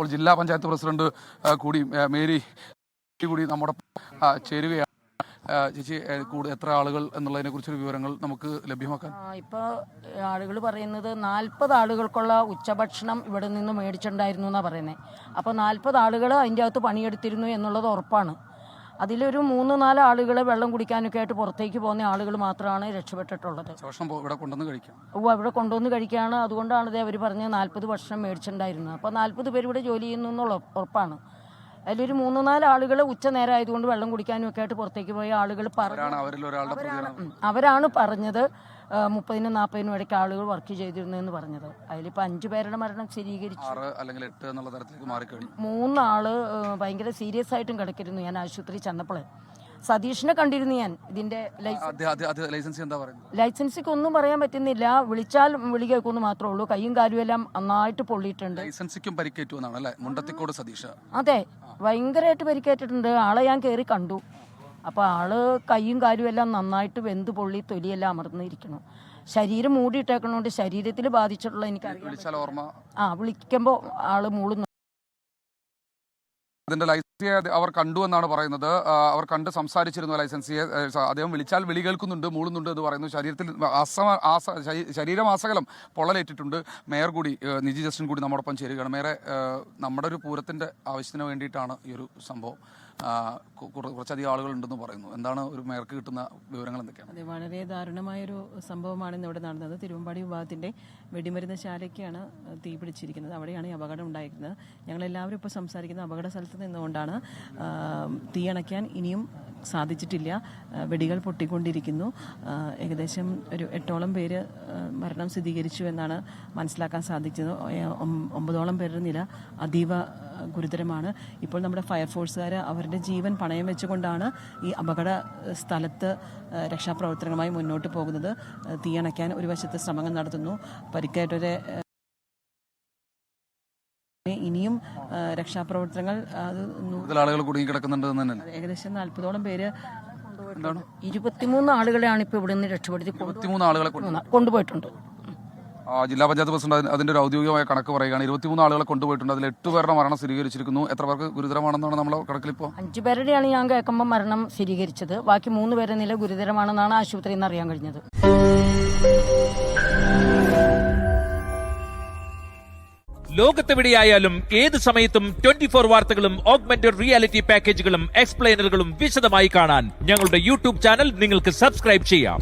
ഇപ്പോൾ ജില്ലാ പഞ്ചായത്ത് പ്രസിഡന്റ് കൂടി മേരി കൂടി നമ്മുടെ ചേരുകയാണ്. ചേച്ചി, എത്ര ആളുകൾ എന്നുള്ളതിനെ കുറിച്ചൊരു വിവരങ്ങൾ നമുക്ക് ലഭ്യമാക്കാൻ? ഇപ്പോൾ ആളുകൾ പറയുന്നത് 40 ആളുകൾക്കുള്ള ഉച്ചഭക്ഷണം ഇവിടെ നിന്ന് മേടിച്ചിട്ടുണ്ടായിരുന്നു എന്നാണ് പറയുന്നത്. അപ്പോൾ 40 ആളുകൾ അതിൻ്റെ അകത്ത് പണിയെടുത്തിരുന്നു എന്നുള്ളത് ഉറപ്പാണ്. അതിലൊരു 3-4 ആളുകൾ വെള്ളം കുടിക്കാനൊക്കെ ആയിട്ട് പുറത്തേക്ക് പോകുന്ന ആളുകൾ മാത്രമാണ് രക്ഷപ്പെട്ടിട്ടുള്ളത്. ഇവിടെ കൊണ്ടുവന്ന് കഴിക്കുകയാണ്. അതുകൊണ്ടാണ് അവർ പറഞ്ഞത് 40 ഭക്ഷണം മേടിച്ചിട്ടുണ്ടായിരുന്നു. അപ്പോൾ 40 പേര് ഇവിടെ ജോലി ചെയ്യുന്നു എന്നുള്ള ഉറപ്പാണ്. അതിലൊരു 3-4 ആളുകൾ ഉച്ച നേരം ആയതുകൊണ്ട് വെള്ളം കുടിക്കാനും ഒക്കെ ആയിട്ട് പുറത്തേക്ക് പോയ ആളുകൾ അവരാണ് പറഞ്ഞത് 30-40 ഇടയ്ക്ക് ആളുകൾ വർക്ക് ചെയ്തിരുന്നെന്ന് പറഞ്ഞത്. അതിലിപ്പോൾ 5 പേരുടെ മരണം സ്ഥിരീകരിച്ചു. 3 ആള് ഭയങ്കര സീരിയസ് ആയിട്ടും കിടക്കിരുന്നു. ഞാൻ ആശുപത്രി ചെന്നപ്പോൾ സതീഷിനെ കണ്ടിരുന്നു. ഞാൻ ഇതിന്റെ ലൈസൻസിക്ക് ഒന്നും പറയാൻ പറ്റുന്നില്ല. വിളിച്ചാൽ വിളി കേൾക്കുമെന്ന് മാത്രമേ ഉള്ളൂ. കൈയും കാലും എല്ലാം നന്നായിട്ട് പൊള്ളിയിട്ടുണ്ട്. അതെ, ഭയങ്കരമായിട്ട് പരിക്കേറ്റിട്ടുണ്ട്. ആളെ ഞാൻ കയറി കണ്ടു. അപ്പോൾ ആള് കൈയും കാലും എല്ലാം നന്നായിട്ട് വെന്ത് പൊള്ളി തൊലിയെല്ലാം അമർന്നിരിക്കണം. ശരീരം മൂടിയിട്ടേക്കണോണ്ട് ശരീരത്തിൽ ബാധിച്ചിട്ടുള്ള എനിക്കറിയാം. വിളിക്കുമ്പോൾ ആള് മൂളുന്നു. അതിന്റെ ലൈസൻസിയെ അവർ കണ്ടു എന്നാണ് പറയുന്നത്. അവർ കണ്ട് സംസാരിച്ചിരുന്നു ലൈസൻസിയെ. അദ്ദേഹം വിളിച്ചാൽ വിളി കേൾക്കുന്നുണ്ട്, മൂളുന്നുണ്ട് എന്ന് പറയുന്നു. ശരീരത്തിൽ ശരീരമാസകലം പൊള്ളലേറ്റിട്ടുണ്ട്. മേയർ കൂടി, നിജി ജസ്റ്റിൻ കൂടി നമ്മോടൊപ്പം ചേരുകയാണ്. മേയറെ, നമ്മുടെ ഒരു പൂരത്തിന്റെ ആവശ്യത്തിന് വേണ്ടിയിട്ടാണ് ഈ ഒരു സംഭവം. കുറച്ചധികം ആളുകൾ ഉണ്ടെന്ന് പറയുന്നു. എന്താണ് ഒരു മേയർക്ക് കിട്ടുന്ന വിവരങ്ങൾ എന്തൊക്കെയാണ്? അതെ, വളരെ ദാരുണമായൊരു സംഭവമാണ് ഇന്നിവിടെ നടന്നത്. തിരുവമ്പാടി വിഭാഗത്തിന്റെ വെടിമരുന്ന് ശാലയ്ക്കാണ് തീ പിടിച്ചിരിക്കുന്നത്. അവിടെയാണ് ഈ അപകടം ഉണ്ടായിരിക്കുന്നത്. ഞങ്ങളെല്ലാവരും ഇപ്പോൾ സംസാരിക്കുന്ന അപകട സ്ഥലത്ത് നിന്നുകൊണ്ടാണ്. തീ അണയ്ക്കാൻ ഇനിയും സാധിച്ചിട്ടില്ല. വെടികൾ പൊട്ടിക്കൊണ്ടിരിക്കുന്നു. ഏകദേശം ഒരു 8ഓളം പേര് മരണം സ്ഥിരീകരിച്ചു എന്നാണ് മനസ്സിലാക്കാൻ സാധിച്ചത്. 9ഓളം പേരുടെ നില അതീവ ഗുരുതരമാണ്. ഇപ്പോൾ നമ്മുടെ ഫയർഫോഴ്സുകാർ അവരുടെ ജീവൻ പണയം വെച്ചുകൊണ്ടാണ് ഈ അപകട സ്ഥലത്ത് രക്ഷാപ്രവർത്തനങ്ങളുമായി മുന്നോട്ട് പോകുന്നത്. തീയണയ്ക്കാൻ ഒരു വശത്ത് ശ്രമങ്ങൾ നടത്തുന്നു. പരിക്കേറ്റവരെ ഇനിയും രക്ഷാപ്രവർത്തനങ്ങൾ ഏകദേശം 40ഓളം പേര് 23 ആളുകളെയാണ് ഇപ്പോൾ ഇവിടെ നിന്ന് രക്ഷപ്പെടുത്തി 23 ആളുകളെ കൊണ്ടുപോയിട്ടുണ്ട്. ജില്ലാ പഞ്ചായത്ത് പ്രസിഡന്റ് അതിന്റെ ഒരു ഔദ്യോഗികമായ കണക്ക് പറയുകയാണ്. 23 ആളുകളെ കൊണ്ടുപോയിട്ടുണ്ട്. അതിൽ 8 പേരുടെ മരണം സ്ഥിരീകരിച്ചിരിക്കുന്നു. എത്ര പേർക്ക് ഗുരുതരമാണെന്നാണ് നമ്മളെ കണക്കിലിപ്പോൾ? 5 പേരുടെയാണ് ഞാൻ കേൾക്കുമ്പോൾ മരണം സ്ഥിരീകരിച്ചത്. ബാക്കി 3 പേരുടെ നില ഗുരുതരമാണെന്നാണ് ആശുപത്രിയിൽ നിന്ന് അറിയാൻ കഴിഞ്ഞത്. ലോകത്തെവിടെയായാലും ഏത് സമയത്തും 24 വാർത്തകളും ഓഗ്മെന്റഡ് റിയാലിറ്റി പാക്കേജുകളും എക്സ്പ്ലെയിനറുകളും വിശദമായി കാണാൻ ഞങ്ങളുടെ യൂട്യൂബ് ചാനൽ നിങ്ങൾക്ക് സബ്സ്ക്രൈബ് ചെയ്യാം.